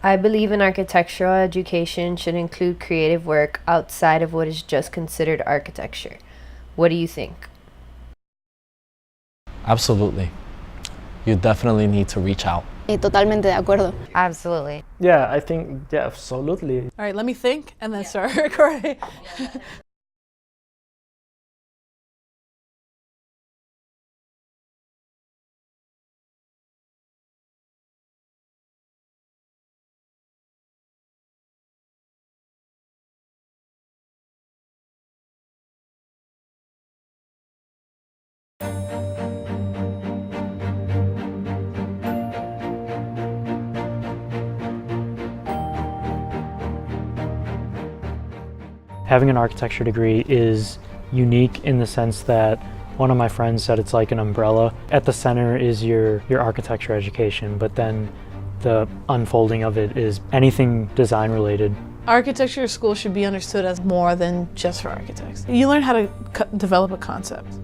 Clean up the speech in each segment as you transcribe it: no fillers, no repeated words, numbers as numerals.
I believe in architectural education should include creative work outside of what is just considered architecture. What do you think? Absolutely. You definitely need to reach out. Totalmente de acuerdo. Absolutely. Yeah, I think, yeah, absolutely. All right, let me think and then start recording. Having an architecture degree is unique in the sense that one of my friends said it's like an umbrella. At the center is your architecture education, but then the unfolding of it is anything design related. Architecture school should be understood as more than just for architects. You learn how to develop a concept.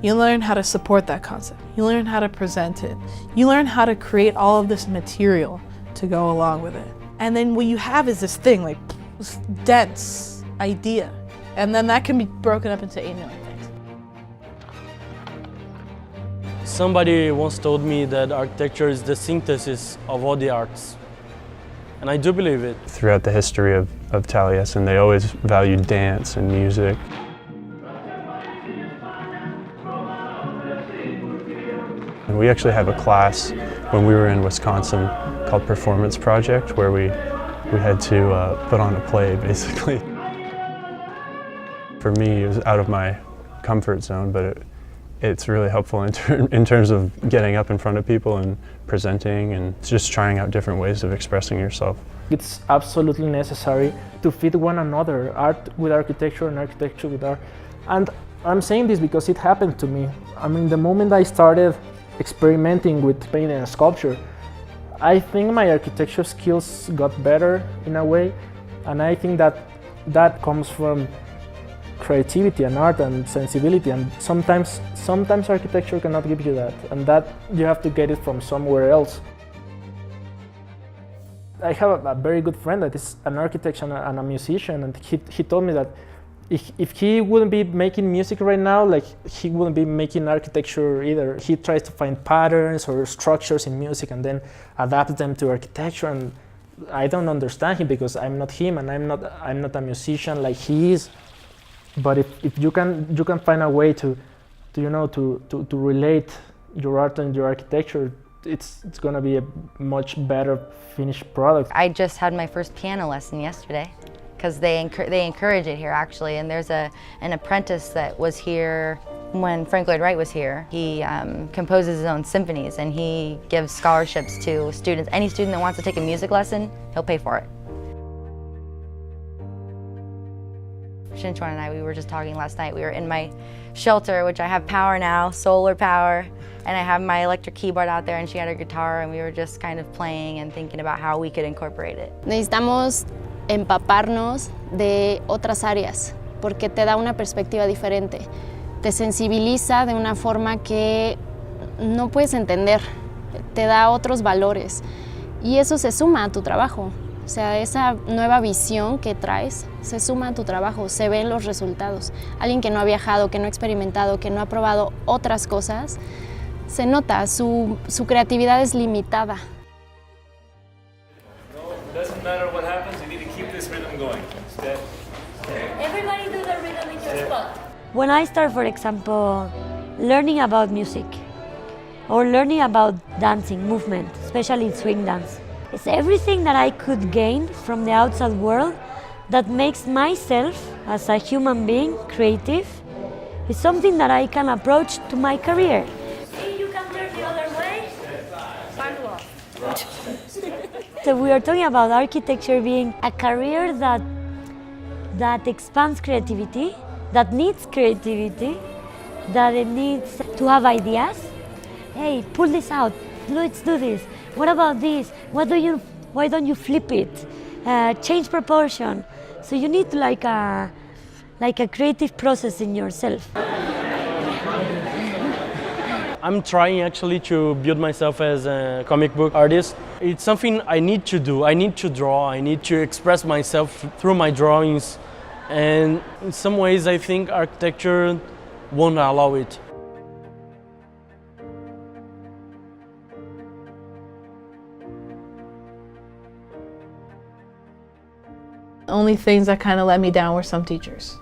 You learn how to support that concept. You learn how to present it. You learn how to create all of this material to go along with it. And then what you have is this thing, like this dense idea. And then that can be broken up into 8 million things. Somebody once told me that architecture is the synthesis of all the arts. And I do believe it. Throughout the history of Taliesin, they always valued dance and music. And we actually have a class when we were in Wisconsin called Performance Project, where we had to put on a play, basically. For me, it was out of my comfort zone, but it's really helpful in terms of getting up in front of people and presenting and just trying out different ways of expressing yourself. It's absolutely necessary to fit one another, art with architecture and architecture with art. And I'm saying this because it happened to me. I mean, the moment I started experimenting with painting and sculpture, I think my architecture skills got better in a way, and I think that comes from creativity and art and sensibility, and sometimes architecture cannot give you that, and that you have to get it from somewhere else. I have a very good friend that is an architect and a musician, and he told me that if he wouldn't be making music right now, like he wouldn't be making architecture either. He tries to find patterns or structures in music and then adapt them to architecture, and I don't understand him because I'm not him and I'm not a musician like he is. But if you can find a way to relate your art and your architecture, it's gonna be a much better finished product. I just had my first piano lesson yesterday because they encourage it here actually, and there's an apprentice that was here when Frank Lloyd Wright was here. He composes his own symphonies and he gives scholarships to students. Any student that wants to take a music lesson, he'll pay for it. Shinchuan and I, we were just talking last night. We were in my shelter, which I have power now, solar power, and I have my electric keyboard out there, and she had her guitar, and we were just kind of playing and thinking about how we could incorporate it. Necesitamos empaparnos de otras áreas, porque te da una perspectiva diferente. Te sensibiliza de una forma que no puedes entender, te da otros valores, y eso se suma a tu trabajo. O sea, esa nueva visión que traes se suma a tu trabajo, se ven los resultados. Alguien que no ha viajado, que no ha experimentado, que no ha probado otras cosas, se nota, su creatividad es limitada. Doesn't matter what happens, you need to keep this rhythm going. Everybody do the rhythm in your spot. When I start, for example, learning about music or learning about dancing, movement, especially swing dance, it's everything that I could gain from the outside world that makes myself as a human being creative. It's something that I can approach to my career. See, you can turn the other way. Manual. So we are talking about architecture being a career that expands creativity, that needs creativity, that it needs to have ideas. Hey, pull this out, let's do this. What about this? Why don't you flip it? Change proportion. So you need like a I'm trying actually to build myself as a comic book artist. It's something I need to do. I need to draw. I need to express myself through my drawings. And in some ways, I think architecture won't allow it. Only things that kind of let me down were some teachers.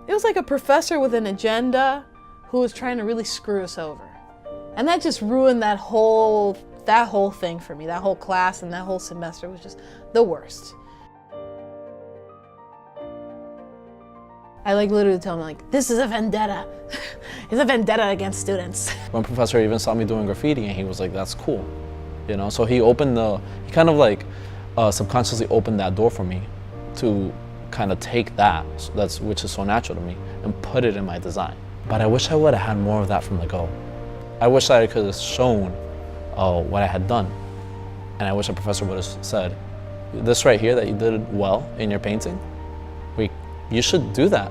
It was like a professor with an agenda who was trying to really screw us over. And that just ruined that whole thing for me. That whole class and that whole semester was just the worst. I literally tell them this is a vendetta. It's a vendetta against students. One professor even saw me doing graffiti and he was like, that's cool. You know, so he kind of subconsciously opened that door for me to kind of take that, which is so natural to me, and put it in my design. But I wish I would have had more of that from the go. I wish I could have shown what I had done. And I wish a professor would have said, this right here that you did well in your painting, you should do that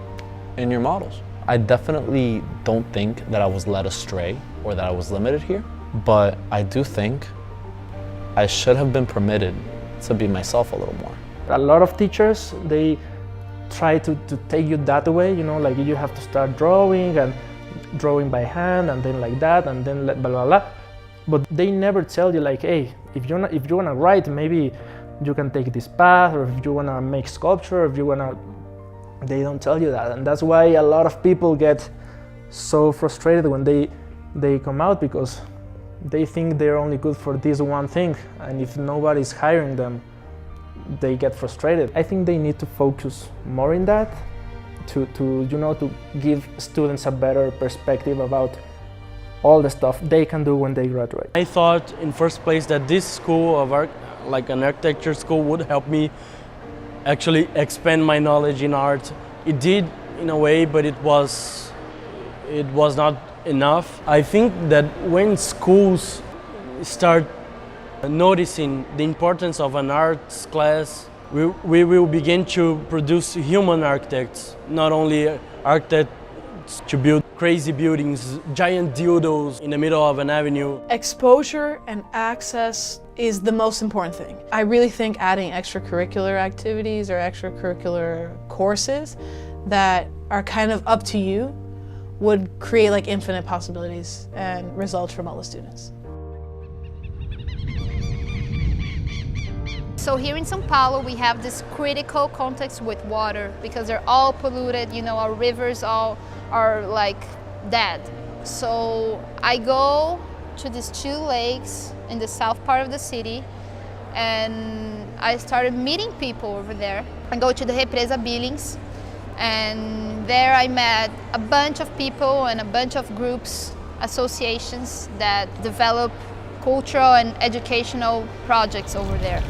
in your models. I definitely don't think that I was led astray or that I was limited here, but I do think I should have been permitted to be myself a little more. A lot of teachers, they try to take you that way, you know, like you have to start drawing and drawing by hand and then like that and then blah, blah, blah. But they never tell you like, hey, if you wanna write, maybe you can take this path, or if you wanna make sculpture, they don't tell you that. And that's why a lot of people get so frustrated when they come out, because they think they're only good for this one thing, and if nobody's hiring them, they get frustrated. I think they need to focus more in that to give students a better perspective about all the stuff they can do when they graduate. I thought in first place that this school of art, like an architecture school, would help me actually expand my knowledge in art. It did in a way, but it was not enough. I think that when schools start noticing the importance of an arts class, we will begin to produce human architects, not only architects to build crazy buildings, giant dildos in the middle of an avenue. Exposure and access is the most important thing. I really think adding extracurricular activities or extracurricular courses that are kind of up to you would create infinite possibilities and results from all the students. So here in São Paulo, we have this critical context with water because they're all polluted. You know, our rivers all are dead. So I go to these two lakes in the south part of the city, and I started meeting people over there. I go to the Represa Billings, and there I met a bunch of people and a bunch of groups, associations that develop cultural and educational projects over there.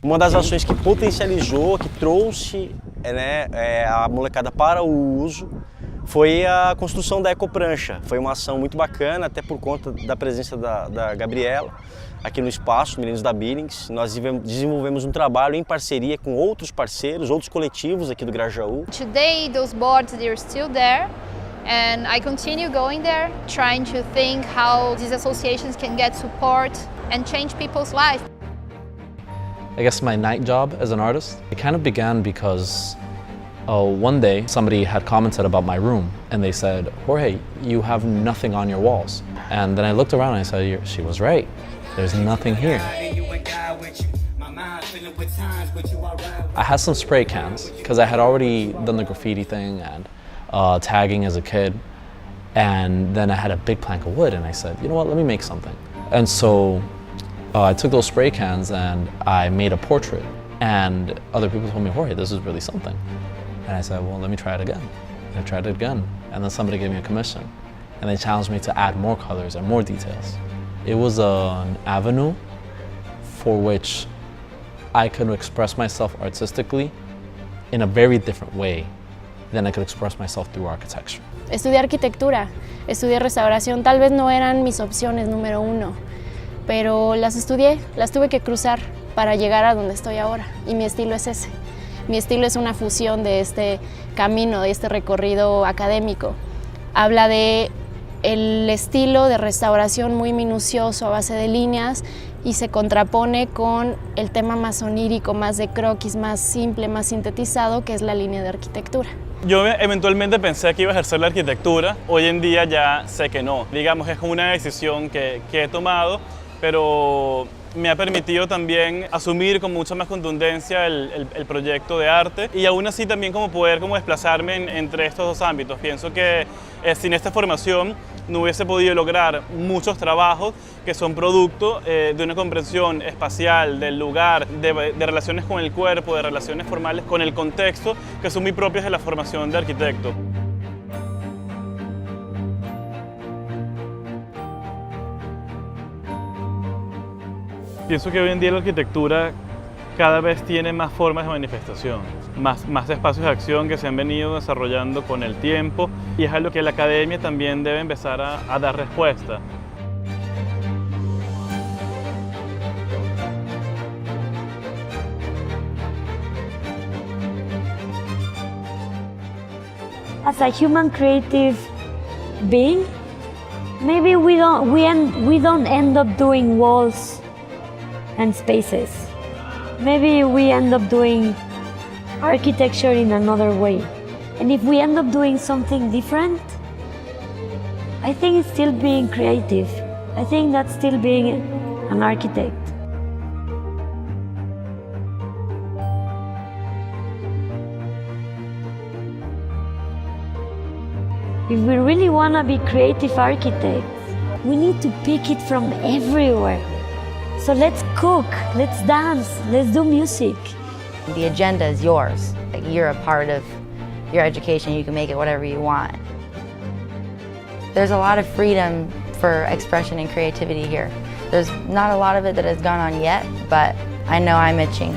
Uma das ações que potencializou, que trouxe a molecada para o uso, foi a construção da ecoprancha. Foi uma ação muito bacana, até por conta da presença da Gabriela aqui no espaço, Meninos da Billings. Nós desenvolvemos um trabalho em parceria com outros parceiros, outros coletivos aqui do Grajaú. Today, those boards, they're still there, and I continue going there, trying to think how these associations can get support and change people's lives. I guess my night job as an artist, it kind of began because one day somebody had commented about my room and they said, Jorge, you have nothing on your walls. And then I looked around and I said, she was right. There's nothing here. I had some spray cans because I had already done the graffiti thing and tagging as a kid. And then I had a big plank of wood and I said, you know what, let me make something. And so I took those spray cans and I made a portrait, and other people told me, Jorge, this is really something. And I said, well, let me try it again. And I tried it again, and then somebody gave me a commission, and they challenged me to add more colors and more details. It was an avenue for which I could express myself artistically in a very different way than I could express myself through architecture. Estudié arquitectura, estudié restauración, tal vez no eran mis opciones número uno, pero las estudié, las tuve que cruzar para llegar a donde estoy ahora, y mi estilo es ese. Mi estilo es una fusión de este camino, de este recorrido académico Habla de el estilo de restauración muy minucioso a base de líneas y se contrapone con el tema más onírico, más de croquis, más simple, más sintetizado, que es la línea de arquitectura. Yo eventualmente pensé que iba a ejercer la arquitectura, hoy en día ya sé que no. Digamos, es una decisión que he tomado, pero me ha permitido también asumir con mucha más contundencia el proyecto de arte y aún así también como poder desplazarme entre estos dos ámbitos. Pienso que sin esta formación no hubiese podido lograr muchos trabajos que son producto de una comprensión espacial del lugar, de relaciones con el cuerpo, de relaciones formales con el contexto, que son muy propias de la formación de arquitecto. Pienso que hoy en día la arquitectura cada vez tiene más formas de manifestación, más espacios de acción que se han venido desarrollando con el tiempo y es algo que la academia también debe empezar a dar respuesta. As a human creative being, maybe we don't end up doing walls and spaces. Maybe we end up doing architecture in another way. And if we end up doing something different, I think it's still being creative. I think that's still being an architect. If we really want to be creative architects, we need to pick it from everywhere. So let's cook, let's dance, let's do music. The agenda is yours. Like, you're a part of your education. You can make it whatever you want. There's a lot of freedom for expression and creativity here. There's not a lot of it that has gone on yet, but I know I'm itching.